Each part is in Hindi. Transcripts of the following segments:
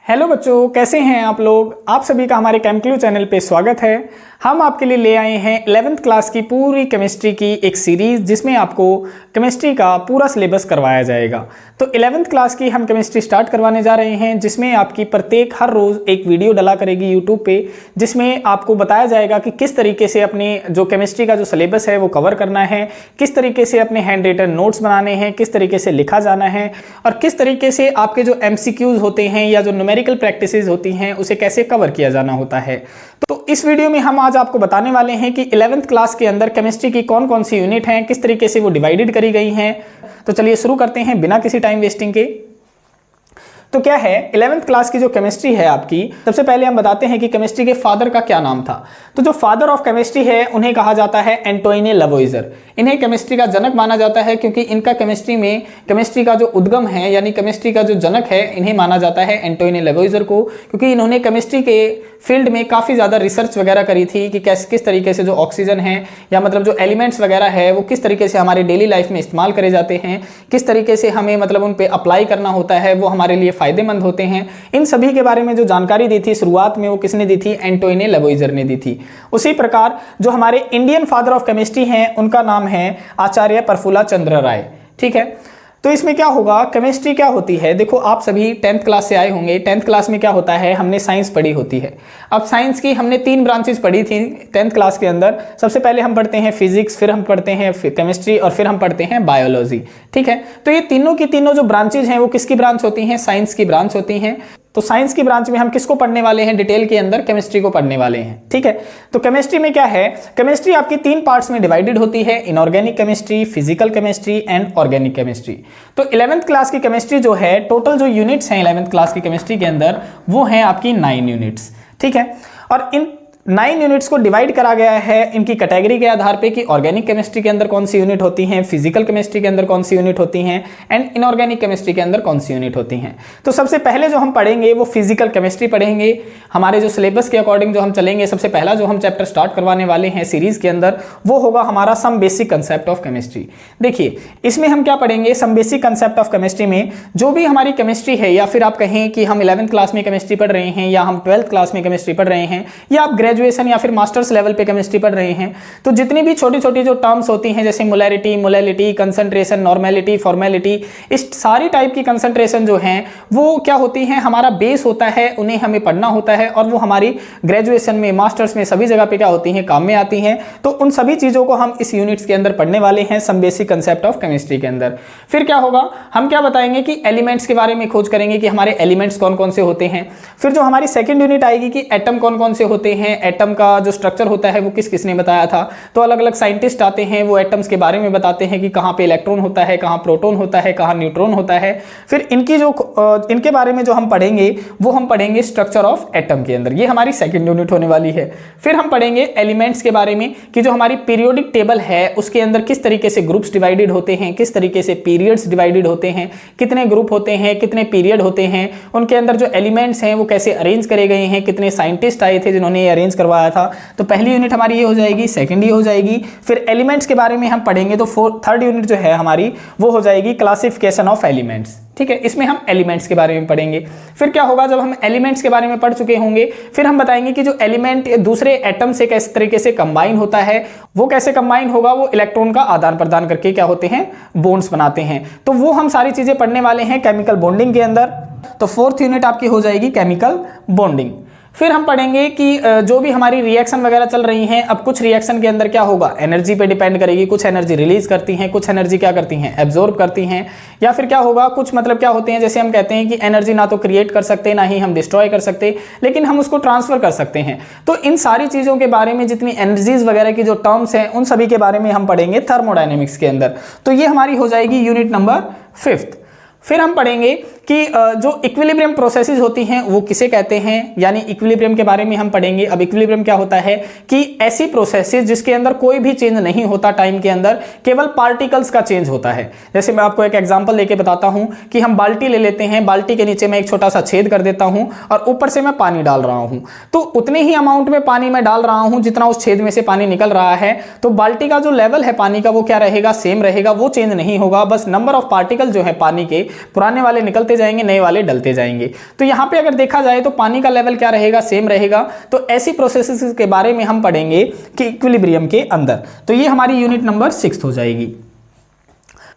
हेलो बच्चों, कैसे हैं आप लोग। आप सभी का हमारे केमक्लू चैनल पे स्वागत है। हम आपके लिए ले आए हैं 11th क्लास की पूरी केमिस्ट्री की एक सीरीज जिसमें आपको केमिस्ट्री का पूरा सिलेबस करवाया जाएगा। तो 11th क्लास की हम केमिस्ट्री स्टार्ट करवाने जा रहे हैं, जिसमें आपकी प्रत्येक हर रोज़ एक वीडियो डला करेगी यूट्यूब पे, जिसमें आपको बताया जाएगा कि किस तरीके से अपने जो केमिस्ट्री का जो सिलेबस है वो कवर करना है, किस तरीके से अपने हैंड रिटन नोट्स बनाने हैं, किस तरीके से लिखा जाना है और किस तरीके से आपके जो MCQs होते हैं या जो न्यूमेरिकल प्रैक्टिसेस होती हैं उसे कैसे कवर किया जाना होता है। तो इस वीडियो में हम आज आपको बताने वाले हैं कि 11th क्लास के अंदर केमिस्ट्री की कौन कौन सी यूनिट हैं, किस तरीके से वो डिवाइडेड करी गई हैं। तो चलिए शुरू करते हैं बिना किसी टाइम वेस्टिंग के। तो क्या है 11th क्लास की जो केमिस्ट्री है आपकी, सबसे पहले हम बताते हैं कि केमिस्ट्री के फादर का क्या नाम था। तो जो फादर ऑफ केमिस्ट्री है उन्हें कहा जाता है एंटोइने लवोइजर। इन्हें केमिस्ट्री का जनक माना जाता है क्योंकि इनका केमिस्ट्री का जो उद्गम है यानी केमिस्ट्री का जो जनक है इन्हें माना जाता है एंटोइने लवोइजर को, क्योंकि इन्होंने केमिस्ट्री के फील्ड में काफ़ी ज़्यादा रिसर्च वगैरह करी थी कि किस तरीके से जो ऑक्सीजन है या मतलब जो एलिमेंट्स वगैरह है वो किस तरीके से हमारे डेली लाइफ में इस्तेमाल करे जाते हैं, किस तरीके से हमें मतलब उन पे अप्लाई करना होता है, वो हमारे लिए फ़ायदेमंद होते हैं। इन सभी के बारे में जो जानकारी दी थी शुरुआत में वो किसने दी थी, एंटोइने लवोइजर ने दी थी। उसी प्रकार जो हमारे इंडियन फादर ऑफ केमिस्ट्री हैं उनका नाम है आचार्य प्रफुल्ल चंद्र राय। ठीक है, तो इसमें क्या होगा, केमिस्ट्री क्या होती है। देखो आप सभी 10th क्लास से आए होंगे। 10th क्लास में क्या होता है, हमने साइंस पढ़ी होती है। अब साइंस की हमने 3 ब्रांचेस पढ़ी थी 10th क्लास के अंदर। सबसे पहले हम पढ़ते हैं फिजिक्स, फिर हम पढ़ते हैं केमिस्ट्री और फिर हम पढ़ते हैं बायोलॉजी। ठीक है, तो ये तीनों की तीनों जो ब्रांचेज हैं वो किसकी ब्रांच होती हैं, साइंस की ब्रांच होती हैं। तो साइंस की ब्रांच में हम किसको पढ़ने वाले हैं, डिटेल के अंदर केमिस्ट्री को पढ़ने वाले हैं। ठीक है, तो केमिस्ट्री में क्या है, केमिस्ट्री आपकी 3 पार्ट्स में डिवाइडेड होती है, inorganic chemistry, physical chemistry and organic chemistry. तो 11th क्लास की केमिस्ट्री जो है, टोटल जो यूनिट्स हैं 11th क्लास की केमिस्ट्री के अंदर वो हैं आपकी 9 यूनिट्स। ठीक है, और इन 9 यूनिट्स को डिवाइड करा गया है इनकी कैटेगरी के आधार पे कि ऑर्गेनिक केमिस्ट्री के अंदर कौन सी यूनिट होती हैं, फिजिकल केमिस्ट्री के अंदर कौन सी यूनिट होती हैं एंड इनऑर्गेनिक केमिस्ट्री के अंदर कौन सी यूनिट होती हैं। तो सबसे पहले जो हम पढ़ेंगे वो फिजिकल केमिस्ट्री पढ़ेंगे। हमारे जो सिलेबस के अकॉर्डिंग जो हम चलेंगे, सबसे पहला जो हम चैप्टर स्टार्ट करवाने वाले हैं सीरीज के अंदर वो होगा हमारा some basic concept of chemistry. देखिए इसमें हम क्या पढ़ेंगे, some basic concept of chemistry में जो भी हमारी केमिस्ट्री है, या फिर आप कहें कि हम 11th क्लास में केमिस्ट्री पढ़ रहे हैं या हम 12th क्लास में केमिस्ट्री पढ़ रहे हैं या आप ग्रेजुएशन या फिर मास्टर्स लेवल पे केमिस्ट्री पढ़ रहे हैं, तो जितनी भी छोटी छोटी जो टर्म्स होती हैं जैसे molarity, molality, concentration, normality, formality, इस सारी टाइप की कंसंट्रेशन जो हैं वो क्या होती हैं, हमारा बेस होता है, उन्हें हमें पढ़ना होता है और वो हमारी ग्रेजुएशन में, मास्टर्स में सभी जगह पे क्या होती हैं, काम में आती हैं। तो उन सभी चीज़ों को हम इस यूनिट्स के अंदर पढ़ने वाले हैं some basic concept of chemistry के अंदर। फिर क्या होगा, हम क्या बताएंगे कि एलिमेंट्स के बारे में खोज करेंगे कि हमारे एलिमेंट्स कौन कौन से होते हैं। फिर जो हमारी सेकेंड यूनिट आएगी कि एटम कौन कौन से होते हैं, एटम का जो स्ट्रक्चर होता है वो किसने बताया था। तो अलग अलग साइंटिस्ट आते हैं, वो एटम्स के बारे में बताते हैं कि कहाँ पे इलेक्ट्रॉन होता है, कहाँ प्रोटॉन होता है, कहाँ न्यूट्रॉन होता है। फिर इनके बारे में जो हम पढ़ेंगे वो हम पढ़ेंगे स्ट्रक्चर ऑफ एटम के अंदर। ये हमारी सेकंड यूनिट होने वाली है। फिर हम पढ़ेंगे एलिमेंट्स के बारे में कि जो हमारी पीरियोडिक टेबल है उसके अंदर किस तरीके से ग्रुप्स डिवाइडेड होते हैं, किस तरीके से पीरियड्स डिवाइडेड होते हैं, कितने ग्रुप होते हैं, कितने पीरियड होते हैं, उनके अंदर जो एलिमेंट्स हैं वो कैसे अरेंज करे गए हैं, कितने साइंटिस्ट आए थे जिन्होंने ये अरेंज करवाया था। तो पहली यूनिट हमारी ये हो जाएगी, सेकंड ये हो जाएगी। फिर एलिमेंट्स के बारे में हम पढ़ेंगे तो थर्ड यूनिट जो है हमारी वो हो जाएगी क्लासिफिकेशन ऑफ एलिमेंट्स। ठीक है, इसमें हम एलिमेंट्स के बारे में पढ़ेंगे। फिर क्या होगा, जब हम एलिमेंट्स के बारे में पढ़ चुके होंगे फिर हम बताएंगे कि जो एलिमेंट दूसरे एटम से किस तरीके से कंबाइन होता है, वो कैसे कंबाइन होगा, वो इलेक्ट्रॉन का आदान प्रदान करके क्या होते हैं, बॉन्ड्स बनाते हैं। तो वो हम सारी चीजें पढ़ने वाले हैं केमिकल बॉन्डिंग के अंदर। तो 4th यूनिट आपकी हो जाएगी केमिकल बॉन्डिंग। फिर हम पढ़ेंगे कि जो भी हमारी रिएक्शन वगैरह चल रही हैं, अब कुछ रिएक्शन के अंदर क्या होगा, एनर्जी पे डिपेंड करेगी, कुछ एनर्जी रिलीज करती हैं, कुछ एनर्जी क्या करती हैं, एब्जॉर्ब करती हैं। या फिर क्या होगा, कुछ मतलब क्या होते हैं, जैसे हम कहते हैं कि एनर्जी ना तो क्रिएट कर सकते ना ही हम डिस्ट्रॉय कर सकते, लेकिन हम उसको ट्रांसफर कर सकते हैं। तो इन सारी चीज़ों के बारे में जितनी एनर्जीज वगैरह की जो टर्म्स हैं उन सभी के बारे में हम पढ़ेंगे थर्मोडायनेमिक्स के अंदर। तो ये हमारी हो जाएगी यूनिट नंबर 5th। फिर हम पढ़ेंगे कि जो इक्विलिब्रियम प्रोसेसेस होती हैं वो किसे कहते हैं, यानी इक्विलिब्रियम के बारे में हम पढ़ेंगे। अब इक्विलिब्रियम क्या होता है कि ऐसी प्रोसेसेस जिसके अंदर कोई भी चेंज नहीं होता टाइम के अंदर, केवल पार्टिकल्स का चेंज होता है। जैसे मैं आपको एक एग्जांपल लेके बताता हूं कि हम बाल्टी ले लेते हैं, बाल्टी के नीचे मैं एक छोटा सा छेद कर देता हूं और ऊपर से मैं पानी डाल रहा हूं, तो उतने ही अमाउंट में पानी मैं डाल रहा हूं जितना उस छेद में से पानी निकल रहा है। तो बाल्टी का जो लेवल है पानी का वो क्या रहेगा, सेम रहेगा, वो चेंज नहीं होगा। बस नंबर ऑफ पार्टिकल जो है पानी के पुराने वाले निकलते जाएंगे, नए वाले डलते जाएंगे। तो यहाँ पे अगर देखा जाए तो पानी का लेवल क्या रहेगा, सेम रहेगा। तो ऐसी प्रोसेसेस के बारे में हम पढ़ेंगे कि इक्विलिब्रियम के अंदर। तो ये हमारी यूनिट नंबर 6 हो जाएगी।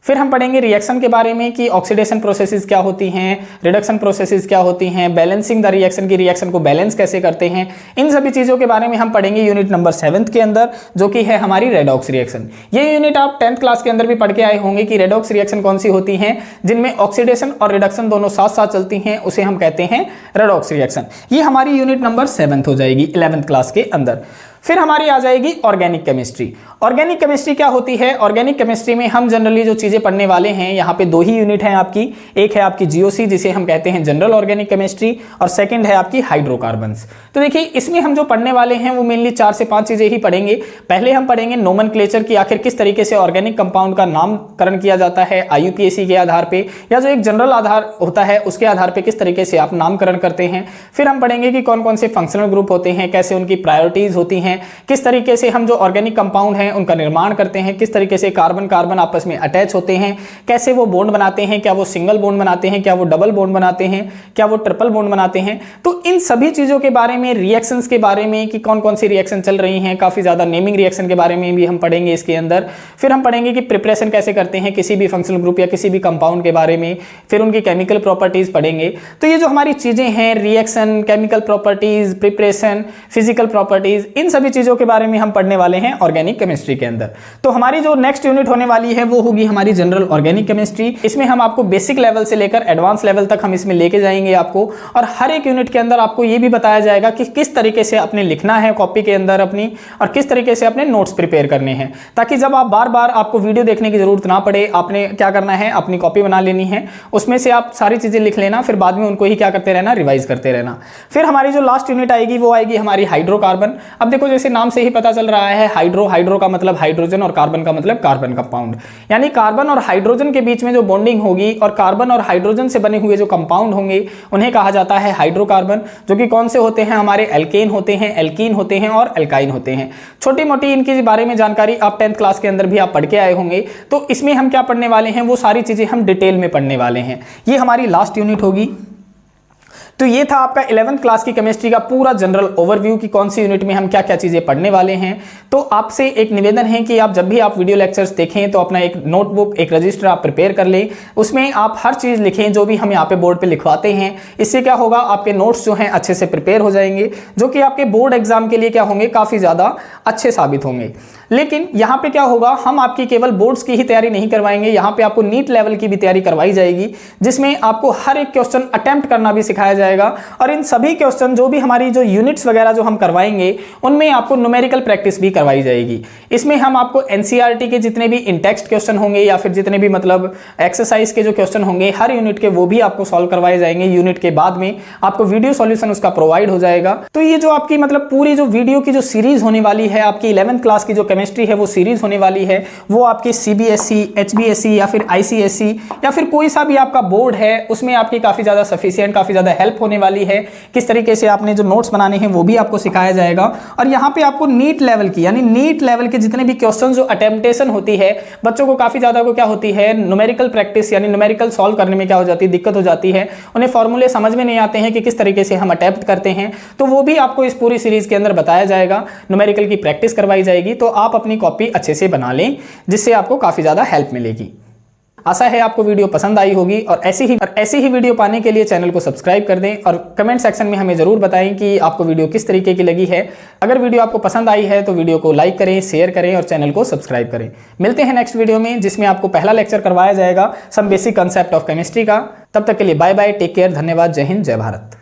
फिर हम पढ़ेंगे रिएक्शन के बारे में कि ऑक्सीडेशन प्रोसेसेस क्या होती हैं, रिडक्शन प्रोसेसेस क्या होती हैं, बैलेंसिंग द रिएक्शन की रिएक्शन को बैलेंस कैसे करते हैं, इन सभी चीज़ों के बारे में हम पढ़ेंगे यूनिट नंबर 7 के अंदर, जो कि है हमारी रेडॉक्स रिएक्शन। ये यूनिट आप 10th क्लास के अंदर भी पढ़ के आए होंगे कि रेडॉक्स रिएक्शन कौन सी होती हैं, जिनमें ऑक्सीडेशन और रिडक्शन दोनों साथ साथ चलती हैं, उसे हम कहते हैं रेडॉक्स रिएक्शन। ये हमारी यूनिट नंबर 7 हो जाएगी 11th क्लास के अंदर। फिर हमारी आ जाएगी ऑर्गेनिक केमिस्ट्री। ऑर्गेनिक केमिस्ट्री क्या होती है? ऑर्गेनिक केमिस्ट्री में हम जनरली जो चीजें पढ़ने वाले हैं, यहाँ पे 2 ही यूनिट हैं आपकी। एक है आपकी जीओसी, जिसे हम कहते हैं जनरल ऑर्गेनिक केमिस्ट्री, और सेकंड है आपकी हाइड्रोकार्बन्स। तो देखिए इसमें हम जो पढ़ने वाले हैं वो मेनली 4 से 5 चीजें ही पढ़ेंगे। पहले हम पढ़ेंगे नोमेनक्लेचर की, आखिर किस तरीके से ऑर्गेनिक कंपाउंड का नामकरण किया जाता है IUPAC के आधार पे, या जो एक जनरल आधार होता है उसके आधार पे किस तरीके से आप नामकरण करते हैं। फिर हम पढ़ेंगे कि कौन कौन से फंक्शनल ग्रुप होते हैं, कैसे उनकी प्रायोरिटीज होती हैं, किस तरीके से हम जो ऑर्गेनिक कंपाउंड हैं उनका निर्माण करते हैं, किस तरीके से कार्बन कार्बन आपस में अटैच होते हैं, कैसे वो बॉन्ड बनाते हैं, क्या वो सिंगल बॉन्ड बनाते हैं, क्या वो डबल बॉन्ड बनाते हैं, क्या वो ट्रिपल बॉन्ड बनाते हैं। तो इन सभी चीजों के बारे में, रिएक्शंस के बारे में कि कौन कौन सी रिएक्शन चल रही हैं, काफी ज्यादा नेमिंग रिएक्शन के बारे में भी हम पढ़ेंगे इसके अंदर। फिर हम पढ़ेंगे कि प्रिपरेशन कैसे करते हैं किसी भी फंक्शनल ग्रुप या किसी भी कंपाउंड के बारे में, फिर उनकी केमिकल प्रॉपर्टीज पढ़ेंगे। तो ये जो हमारी चीजें हैं, reaction, chemical properties, preparation, physical properties, इन सभी चीजों के बारे में हम पढ़ने वाले हैं ऑर्गेनिक केमिस्ट्री के अंदर। तो हमारी जो नेक्स्ट यूनिट होने वाली है वो होगी हमारी जनरल ऑर्गेनिक केमिस्ट्री। इसमें हम आपको बेसिक लेवल से लेकर एडवांस लेवल तक हम इसमें लेके जाएंगे आपको, और हर एक यूनिट के अंदर आपको ये भी बताया जाएगा कि किस तरीके से अपने लिखना है कॉपी के अंदर अपनी, और किस तरीके से अपने नोट्स प्रिपेयर करने हैं, ताकि जब आप बार बार आपको वीडियो देखने की जरूरत ना पड़े। आपने क्या करना है, अपनी कॉपी बना लेनी है, उसमें से आप सारी चीजें लिख लेना, फिर बाद में उनको ही क्या करते रहना, रिवाइज करते रहना। फिर हमारी जो लास्ट यूनिट आएगी वो आएगी हमारी हाइड्रोकार्बन। अब देखो जैसे नाम से ही पता चल रहा है, हाइड्रो का मतलब हाइड्रोजन और कार्बन का मतलब कार्बन कंपाउंड, यानी कार्बन और हाइड्रोजन के बीच में जो बॉन्डिंग होगी और कार्बन और हाइड्रोजन से बने हुए जो कंपाउंड होंगे उन्हें कहा जाता है हाइड्रोकार्बन, जो कि कौन से होते हैं, हमारे एल्केन होते हैं, एल्कीन होते हैं और एल्काइन होते हैं। छोटी मोटी इनके बारे में जानकारी आप 10th क्लास के अंदर भी आप पढ़ के आए होंगे। तो इसमें हम क्या पढ़ने वाले हैं, वो सारी चीजें हम डिटेल में पढ़ने वाले हैं। ये हमारी लास्ट यूनिट होगी। तो ये था आपका 11th क्लास की केमिस्ट्री का पूरा जनरल ओवरव्यू कि कौन सी यूनिट में हम क्या क्या चीजें पढ़ने वाले हैं। तो आपसे एक निवेदन है कि आप जब भी आप वीडियो लेक्चर्स देखें तो अपना एक नोटबुक, एक रजिस्टर आप प्रिपेयर कर लें, उसमें आप हर चीज लिखें जो भी हम यहाँ पे बोर्ड पे लिखवाते हैं। इससे क्या होगा, आपके नोट्स जो हैं अच्छे से प्रिपेयर हो जाएंगे, जो कि आपके बोर्ड एग्जाम के लिए क्या होंगे, काफी ज्यादा अच्छे साबित होंगे। लेकिन यहाँ पे क्या होगा, हम आपकी केवल बोर्ड्स की ही तैयारी नहीं करवाएंगे, यहाँ पे आपको नीट लेवल की भी तैयारी करवाई जाएगी, जिसमें आपको हर एक क्वेश्चन अटेम्प्ट करना भी सिखाया जाएगा। और इन सभी क्वेश्चन जो भी हमारी जो यूनिट्स वगैरह जो हम करवाएंगे उनमें आपको न्यूमेरिकल प्रैक्टिस भी करवाई जाएगी। इसमें हम आपको एनसीईआरटी के जितने भी इन टेक्स्ट क्वेश्चन होंगे या फिर जितने भी मतलब एक्सरसाइज के जो क्वेश्चन होंगे हर यूनिट के, वो भी आपको सॉल्व करवाए जाएंगे। यूनिट के बाद में आपको वीडियो सॉल्यूशन उसका प्रोवाइड हो जाएगा। तो ये जो आपकी मतलब पूरी जो वीडियो की जो सीरीज होने वाली है, आपकी 11th क्लास की जो केमिस्ट्री है वो सीरीज होने वाली है, वो आपकी CBSE, HBSE या फिर ICSE या फिर कोई सा भी आपका बोर्ड है उसमें आपकी काफी ज्यादा सफिशिएंट, काफी ज्यादा हेल्प होने वाली है। किस तरीके से आपने जो नोट्स बनाने हैं वो भी आपको सिखाया जाएगा। और यहाँ पे आपको नीट लेवल की, यानी नीट लेवल के जितने भी क्वेश्चन जो अटेम्प्टेशन होती है, बच्चों को काफी ज्यादा को क्या होती है, न्यूमेरिकल प्रैक्टिस यानी न्यूमेरिकल सॉल्व करने में क्या हो जाती है, दिक्कत हो जाती है। उन्हें फॉर्मूले समझ में नहीं आते हैं कि किस तरीके से हम अटेम्प्ट करते हैं, तो वो भी आपको इस पूरी सीरीज के अंदर बताया जाएगा। न्यूमेरिकल की प्रैक्टिस करवाई जाएगी, तो आप अपनी कॉपी अच्छे से बना लें, जिससे आपको काफी ज्यादा हेल्प मिलेगी। आशा है आपको वीडियो पसंद आई होगी, और ऐसी ही वीडियो पाने के लिए चैनल को सब्सक्राइब कर दें और कमेंट सेक्शन में हमें जरूर बताएं कि आपको वीडियो किस तरीके की लगी है। अगर वीडियो आपको पसंद आई है तो वीडियो को लाइक करें, शेयर करें और चैनल को सब्सक्राइब करें। मिलते हैं नेक्स्ट वीडियो में, जिसमें आपको पहला लेक्चर करवाया जाएगा some basic concept of chemistry का। तब तक के लिए बाय बाय, टेक केयर, धन्यवाद, जय हिंद, जय भारत।